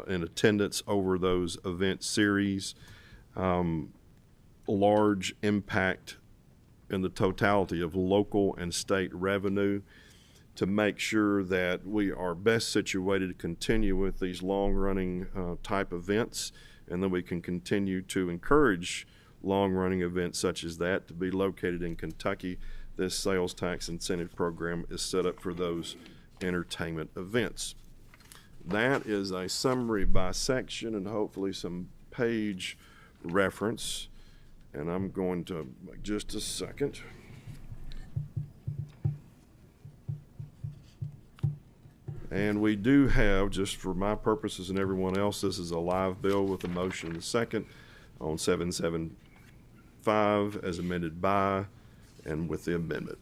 in attendance over those event series. Large impact in the totality of local and state revenue to make sure that we are best situated to continue with these long-running type events, and then we can continue to encourage long-running events such as that to be located in Kentucky. This sales tax incentive program is set up for those entertainment events. That is a summary by section and hopefully some page reference. And I'm going to, just a second. And we do have, just for my purposes and everyone else, this is a live bill with a motion and a second on 775 as amended by and with the amendment.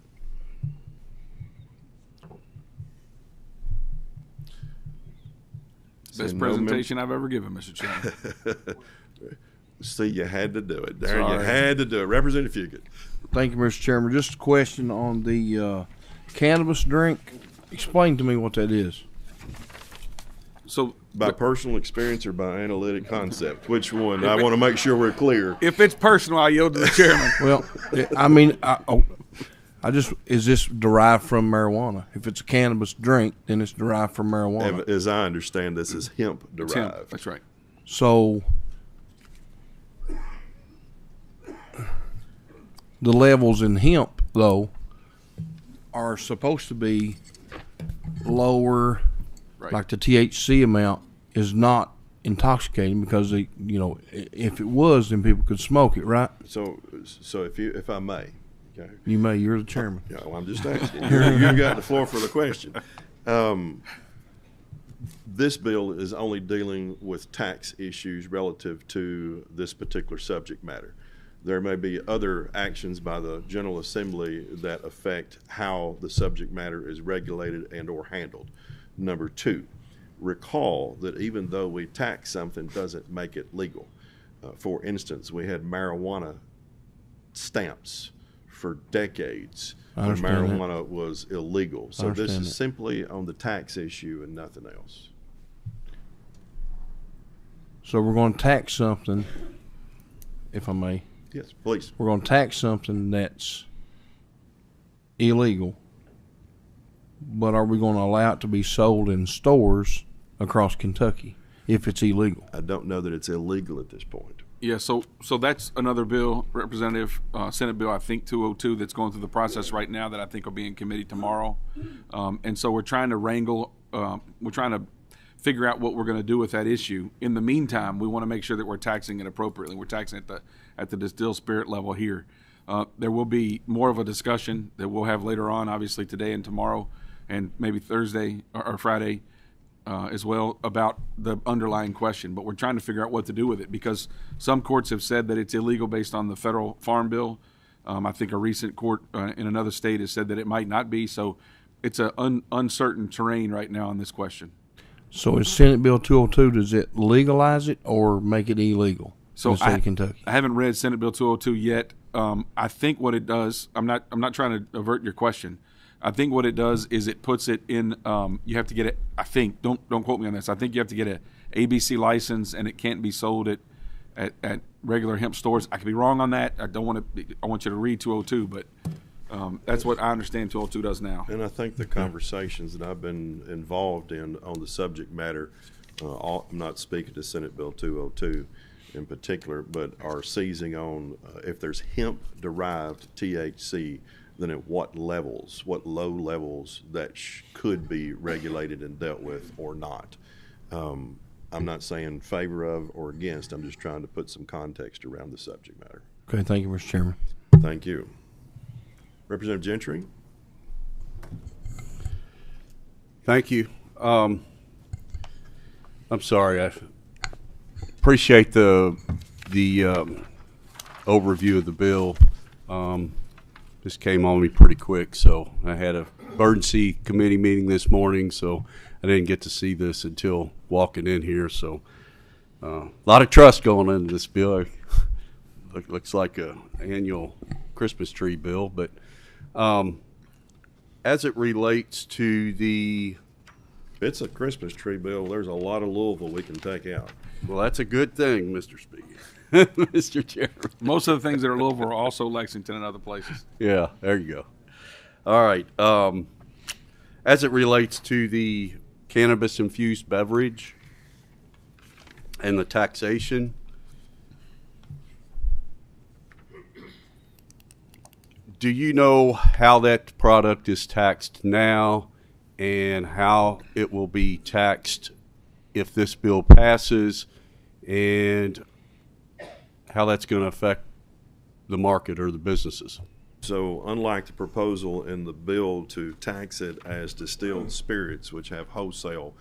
Best presentation I've ever given, Mr. Chairman. See, you had to do it. Darren, you had to do it. Representative Fugit. Thank you, Mr. Chairman. Just a question on the cannabis drink. Explain to me what that is. So, by personal experience or by analytic concept? Which one? I want to make sure we're clear. If it's personal, I yield to the chairman. Well, I mean, I just, is this derived from marijuana? If it's a cannabis drink, then it's derived from marijuana. As I understand, this is hemp derived. Hemp. That's right. So the levels in hemp, though, are supposed to be lower. Right. Like the THC amount is not intoxicating because they, you know, if it was, then people could smoke it, right? So if I may, okay. You may. You're the chairman. Yeah, well, I'm just asking. You've got the floor for the question. This bill is only dealing with tax issues relative to this particular subject matter. There may be other actions by the General Assembly that affect how the subject matter is regulated and or handled. Number two, recall that even though we tax something doesn't make it legal. For instance, we had marijuana stamps for decades when marijuana was illegal. So this is simply on the tax issue and nothing else. So we're going to tax something, if I may. Yes, please. We're going to tax something that's illegal, but are we going to allow it to be sold in stores across Kentucky if it's illegal? I don't know that it's illegal at this point. Yeah, so that's another bill, Representative, Senate Bill, I think 202, that's going through the process right now that I think will be in committee tomorrow. And so we're trying to wrangle, we're trying to figure out what we're going to do with that issue. In the meantime, we want to make sure that we're taxing it appropriately. We're taxing it at the distilled spirit level here. There will be more of a discussion that we'll have later on, obviously today and tomorrow, and maybe Thursday or Friday as well, about the underlying question. But we're trying to figure out what to do with it, because some courts have said that it's illegal based on the federal farm bill. I think a recent court in another state has said that it might not be. So it's an uncertain terrain right now on this question. So is Senate Bill 202, does it legalize it or make it illegal So in the state of Kentucky? I haven't read Senate Bill 202 yet. I think what it does, I'm not trying to avert your question. I think what it does is it puts it in. You have to get it. I think don't quote me on this. I think you have to get a ABC license, and it can't be sold at regular hemp stores. I could be wrong on that. I want you to read 202, but that's what I understand 202 does now. And I think the conversations that I've been involved in on the subject matter, I'm not speaking to Senate Bill 202 in particular, but are seizing on if there's hemp-derived THC, then at what levels, what low levels that could be regulated and dealt with or not. I'm not saying favor of or against. I'm just trying to put some context around the subject matter. Okay, thank you, Mr. Chairman. Thank you. Representative Gentry. Thank you. I'm sorry. I appreciate the overview of the bill. This came on me pretty quick, so I had a emergency committee meeting this morning, so I didn't get to see this until walking in here. So a lot of trust going into this bill. Looks like a annual Christmas tree bill, but as it relates to the... If it's a Christmas tree bill, there's a lot of Louisville we can take out. Well, that's a good thing, Mr. Speaker. Mr. Chairman. Most of the things that are Louisville are also Lexington and other places. Yeah, there you go. All right. As it relates to the cannabis-infused beverage and the taxation, do you know how that product is taxed now and how it will be taxed if this bill passes, and how that's going to affect the market or the businesses? So unlike the proposal in the bill to tax it as distilled spirits, which have wholesale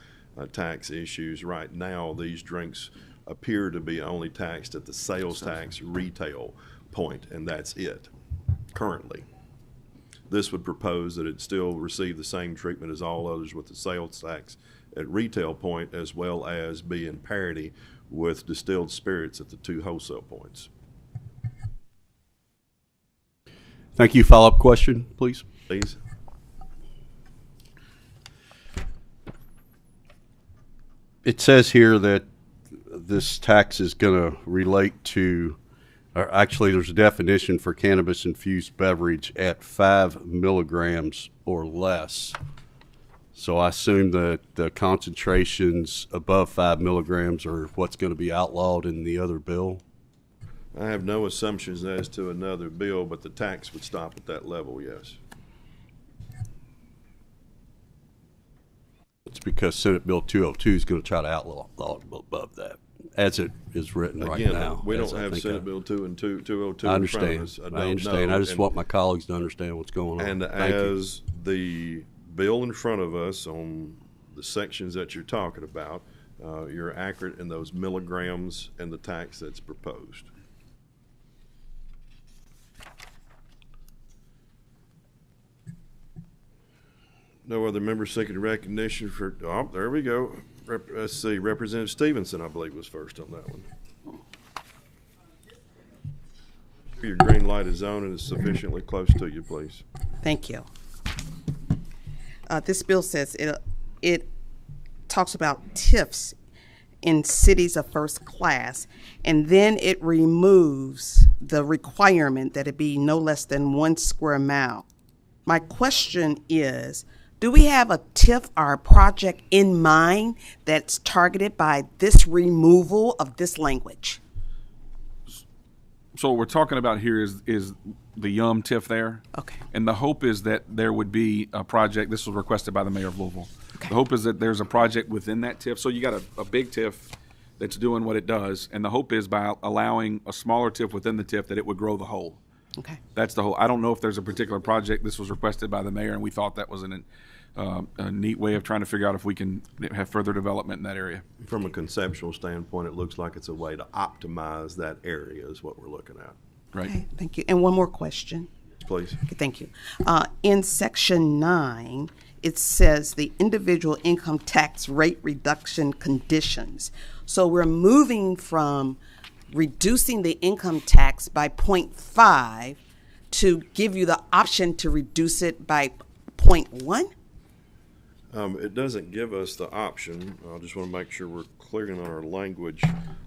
tax issues, right now these drinks appear to be only taxed at the sales tax retail point, and that's it currently. This would propose that it still receive the same treatment as all others with the sales tax at retail point, as well as be in parity with distilled spirits at the two wholesale points. Thank you. Follow-up question, please. Please. It says here that this tax is going to relate to, or actually there's a definition for cannabis-infused beverage at 5 milligrams or less. So I assume that the concentrations above 5 milligrams are what's going to be outlawed in the other bill? I have no assumptions as to another bill, but the tax would stop at that level, yes. It's because Senate Bill 202 is going to try to outlaw it above that, as it is written right now. We don't have Senate Bill 202 I in front of understand. us. I understand. I just want my colleagues to understand what's going on. And as the bill in front of us on the sections that you're talking about, you're accurate in those milligrams and the tax that's proposed. No other members seeking recognition for, oh, there we go. Let's see, Representative Stevenson, I believe, was first on that one. Your green light is on and is sufficiently close to you, please. Thank you. This bill says it talks about TIFs in cities of first class, and then it removes the requirement that it be no less than 1 square mile. My question is, do we have a TIF or a project in mind that's targeted by this removal of this language? So what we're talking about here is the TIF there. Okay. And the hope is that there would be a project, this was requested by the mayor of Louisville, The hope is that there's a project within that TIF. So you got a big TIF that's doing what it does, and the hope is by allowing a smaller TIF within the TIF that it would grow the whole. Okay. That's the whole. I don't know if there's a particular project. This was requested by the mayor, and we thought that was a neat way of trying to figure out if we can have further development in that area. From a conceptual standpoint, it looks like it's a way to optimize that area is what we're looking at. Right. Okay, thank you. And one more question. Please. Okay, thank you. In section 9, it says the individual income tax rate reduction conditions. So we're moving from reducing the income tax by 0.5 to give you the option to reduce it by 0.1? It doesn't give us the option. I just want to make sure we're clear on our language.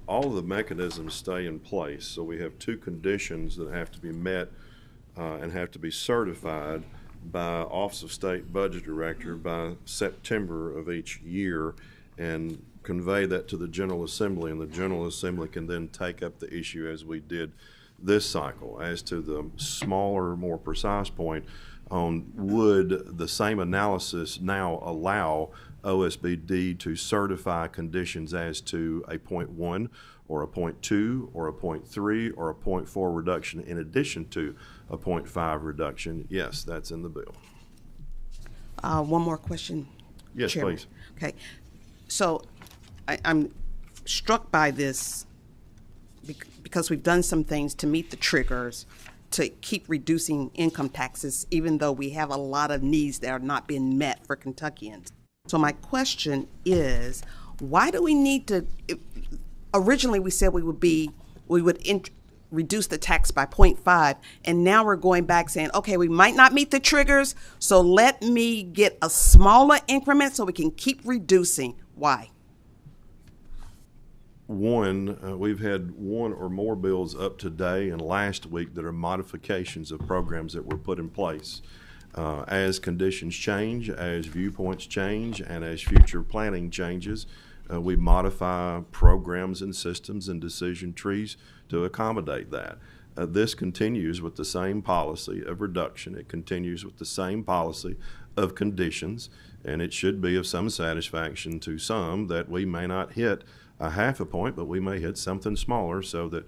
All of the mechanisms stay in place. So we have two conditions that have to be met and have to be certified by Office of State Budget Director by September of each year and convey that to the General Assembly, and the General Assembly can then take up the issue as we did this cycle. As to the smaller, more precise point on would the same analysis now allow OSBD to certify conditions as to a 0.1 or a 0.2 or a 0.3 or a 0.4 reduction in addition to a 0.5 reduction? Yes, that's in the bill. One more question. Yes, Chairman. please. Okay. So I'm struck by this because we've done some things to meet the triggers to keep reducing income taxes, even though we have a lot of needs that are not being met for Kentuckians. So my question is, why do we need to, originally we said we would reduce the tax by 0.5, and now we're going back saying, okay, we might not meet the triggers, so let me get a smaller increment so we can keep reducing. Why? One, we've had one or more bills up today and last week that are modifications of programs that were put in place. As conditions change, as viewpoints change, and as future planning changes, we modify programs and systems and decision trees to accommodate that. This continues with the same policy of reduction. It continues with the same policy of conditions, and it should be of some satisfaction to some that we may not hit a half a point, but we may hit something smaller so that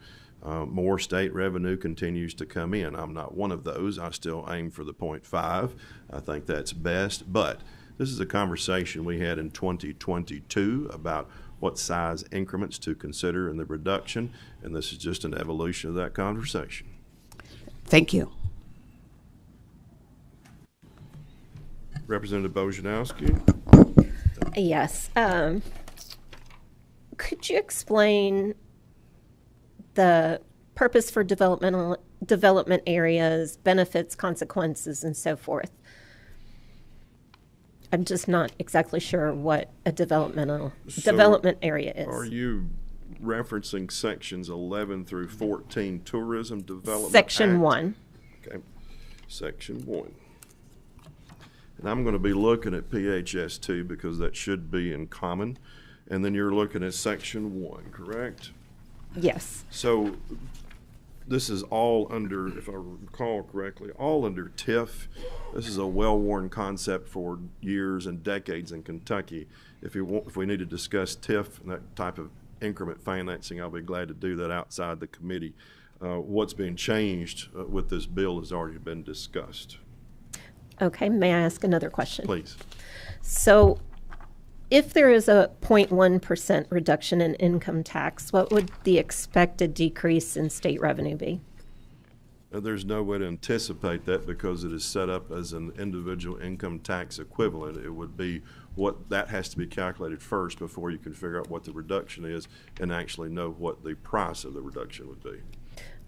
more state revenue continues to come in. I'm not one of those. I still aim for the 0.5. I think that's best, but this is a conversation we had in 2022 about what size increments to consider in the reduction, and this is just an evolution of that conversation. Thank you. Representative Bojanowski. Yes. Could you explain the purpose for development areas, benefits, consequences, and so forth? I'm just not exactly sure what a development area is. Are you referencing sections 11 through 14, Tourism Development Section Act? 1. Okay, Section 1. And I'm going to be looking at PHS 2 because that should be in common. And then you're looking at Section 1, correct? Yes. So this is all under, if I recall correctly, all under TIF. This is a well-worn concept for years and decades in Kentucky. If we need to discuss TIF and that type of increment financing, I'll be glad to do that outside the committee. What's being changed with this bill has already been discussed. Okay, may I ask another question? Please. So if there is a 0.1% reduction in income tax, what would the expected decrease in state revenue be? There's no way to anticipate that because it is set up as an individual income tax equivalent. It would be what that has to be calculated first before you can figure out what the reduction is and actually know what the price of the reduction would be.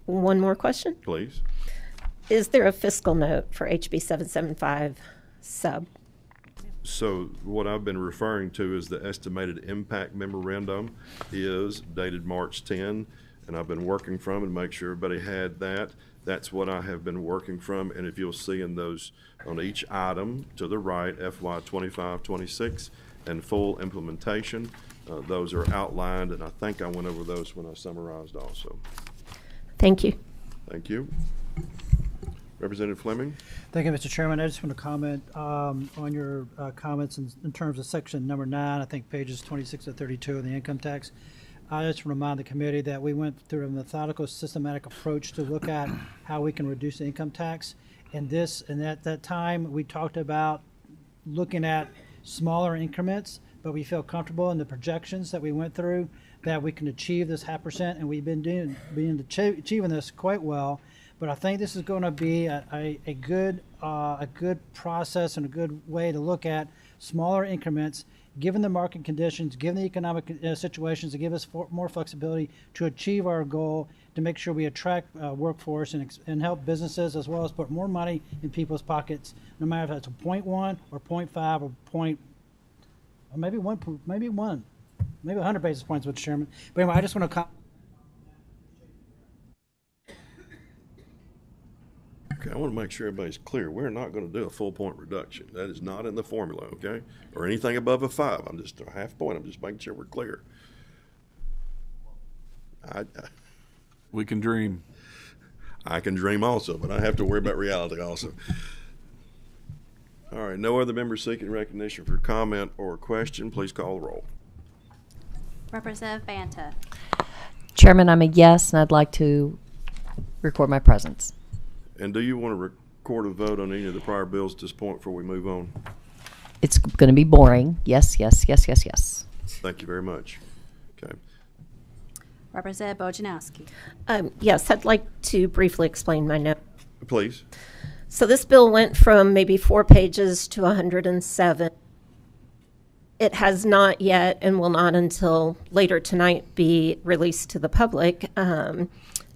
One more question. Please. Is there a fiscal note for HB 775 sub? So what I've been referring to is the estimated impact memorandum is dated March 10, and I've been working from and make sure everybody had that. That's what I have been working from, and if you'll see in those on each item to the right, FY 25-26 and full implementation, those are outlined, and I think I went over those when I summarized also. Thank you. Thank you. Representative Fleming? Thank you, Mr. Chairman. I just want to comment on your comments in terms of section number 9, I think pages 26 to 32 of the income tax. I just remind the committee that we went through a methodical, systematic approach to look at how we can reduce the income tax. And at that time, we talked about looking at smaller increments, but we feel comfortable in the projections that we went through that we can achieve this 0.5%, and we've been achieving this quite well. But I think this is going to be a good process and a good way to look at smaller increments, given the market conditions, given the economic situations, to give us more flexibility to achieve our goal, to make sure we attract workforce and help businesses, as well as put more money in people's pockets, no matter if it's a 0.1 or 0.5 or maybe 100 basis points, Mr. Chairman. But anyway, I just want to Okay, I want to make sure everybody's clear. We're not going to do a full point reduction. That is not in the formula, okay? Or anything above a 5. I'm just a half point. I'm just making sure we're clear. We can dream. I can dream also, but I have to worry about reality also. All right, no other members seeking recognition for comment or question. Please call the roll. Representative Banta. Chairman, I'm a yes, and I'd like to record my presence. And do you want to record a vote on any of the prior bills at this point before we move on? It's going to be boring. Yes, yes, yes, yes, yes. Thank you very much. Okay. Representative Bojanowski. Yes, I'd like to briefly explain my note. Please. So this bill went from maybe 4 pages to 107. It has not yet, and will not until later tonight, be released to the public.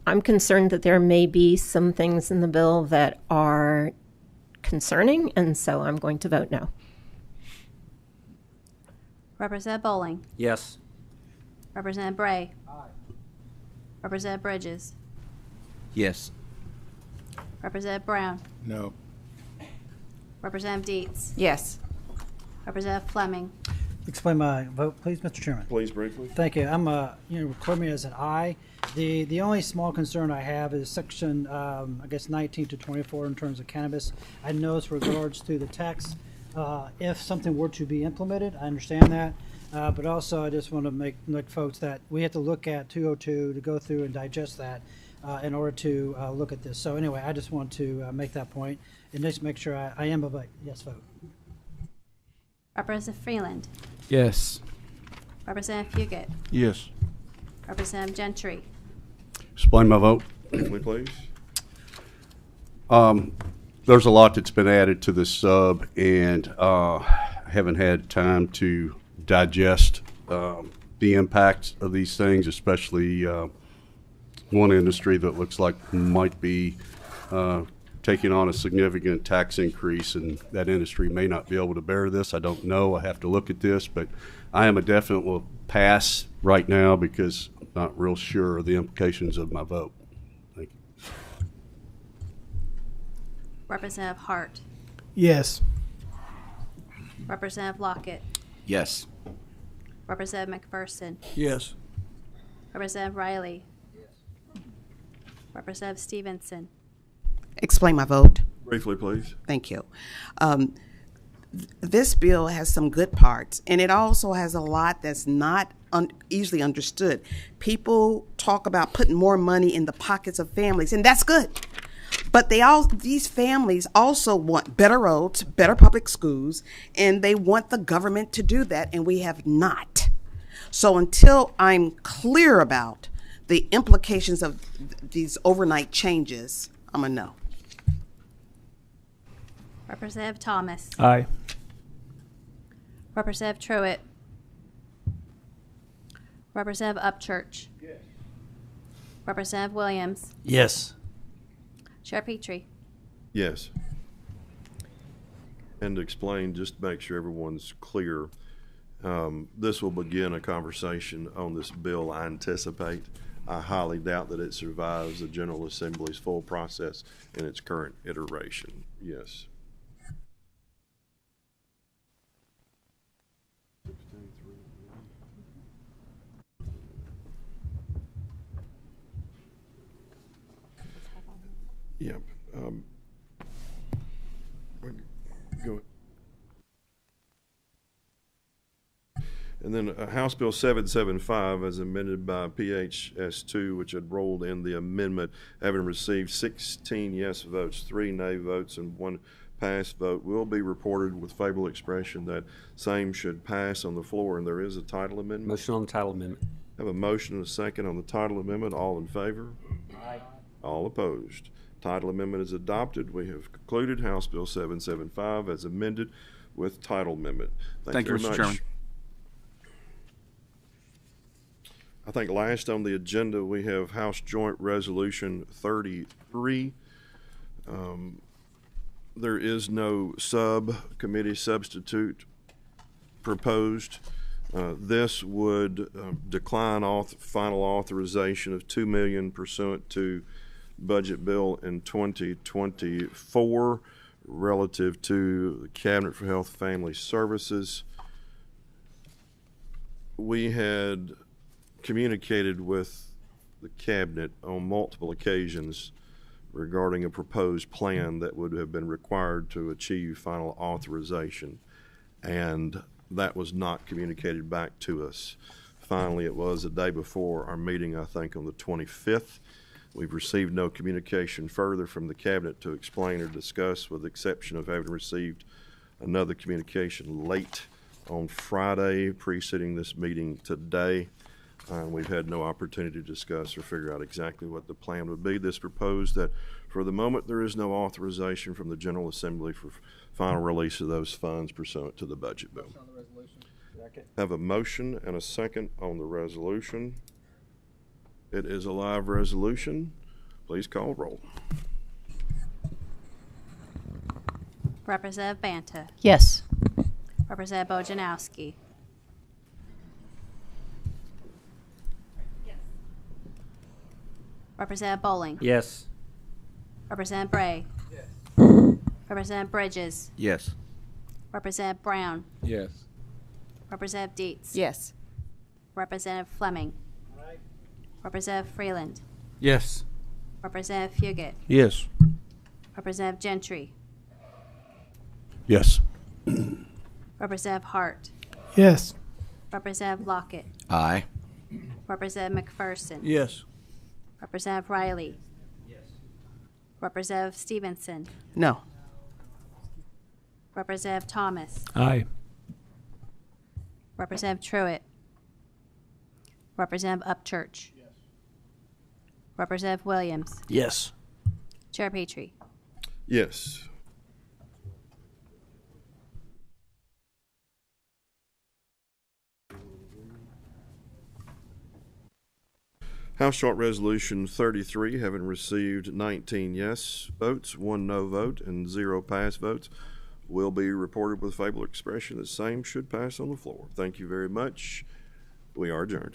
I'm concerned that there may be some things in the bill that are concerning, and so I'm going to vote no. Representative Bowling. Yes. Representative Bray. Aye. Representative Bridges. Yes. Representative Brown. No. Representative Dietz. Yes. Representative Fleming. explain my vote, please, Mr. Chairman. Please, briefly. Thank you. I'm, record me as an aye. The only small concern I have is section, I guess 19 to 24 in terms of cannabis. I know it's regards to the tax. If something were to be implemented, I understand that. But also, I just want to make folks that we have to look at 202 to go through and digest that in order to look at this. So anyway, I just want to make that point and just make sure I am a yes vote. Representative Freeland. Yes. Representative Fugit. Yes. Representative Gentry. Explain my vote. Briefly, please. There's a lot that's been added to this sub, and haven't had time to digest the impacts of these things, especially one industry that looks like might be taking on a significant tax increase, and that industry may not be able to bear this. I don't know. I have to look at this, but I am a definite pass right now because I'm not real sure of the implications of my vote. Thank you. Representative Hart. Yes. Representative Lockett. Yes. Representative McPherson. Yes. Representative Riley. Representative Stevenson. Explain my vote. Briefly, please. Thank you. This bill has some good parts, and it also has a lot that's not easily understood. People talk about putting more money in the pockets of families, and that's good. But these families also want better roads, better public schools, and they want the government to do that, and we have not. So until I'm clear about the implications of these overnight changes, I'm a no. Representative Thomas. Aye. Representative Truitt. Representative Upchurch. Yes. Representative Williams. Yes. Chair Petrie. Yes. And to explain, just to make sure everyone's clear, this will begin a conversation on this bill, I anticipate. I highly doubt that it survives the General Assembly's full process in its current iteration. Yes. Yep. Go ahead. And then House Bill 775, as amended by PHS2, which had rolled in the amendment, having received 16 yes votes, 3 nay votes, and 1 pass vote, will be reported with favorable expression that same should pass on the floor. And there is a title amendment. Motion on the title amendment. Have a motion and a second on the title amendment. All in favor? Aye. All opposed. Title amendment is adopted. We have concluded House Bill 775 as amended with title amendment. Thank you, very Mr. much. Chairman. I think last on the agenda we have House Joint Resolution 33. There is no subcommittee substitute proposed. This would decline final authorization of $2 million pursuant to budget bill in 2024 relative to the Cabinet for Health and Family Services. We had communicated with the Cabinet on multiple occasions regarding a proposed plan that would have been required to achieve final authorization, and that was not communicated back to us. Finally, it was the day before our meeting, I think on the 25th. We've received no communication further from the Cabinet to explain or discuss, with the exception of having received another communication late on Friday preceding this meeting today. We've had no opportunity to discuss or figure out exactly what the plan would be. This proposed that for the moment there is no authorization from the General Assembly for final release of those funds pursuant to the budget bill. Have a motion and a second on the resolution. It is a live resolution. Please call roll. Representative Banta. Yes. Representative Bojanowski. Representative Bowling. Yes. Representative Bray. Yes. Representative Bridges. Yes. Representative Brown. Yes. Representative Dietz. Yes. Representative Fleming. Representative Freeland. Yes. Representative Fugit. Yes. Representative Gentry. Yes. Representative Hart. Yes. Representative Lockett. Aye. Representative McPherson. Yes. Representative Riley. Yes. Representative Stevenson. No. Representative Thomas. Aye. Representative Truitt. Representative Upchurch. Yes. Representative Williams. Yes. Chair Petrie. Yes. House Joint Resolution 33, having received 19 yes votes, 1 no vote, and 0 pass votes, will be reported with favorable expression. The same should pass on the floor. Thank you very much. We are adjourned.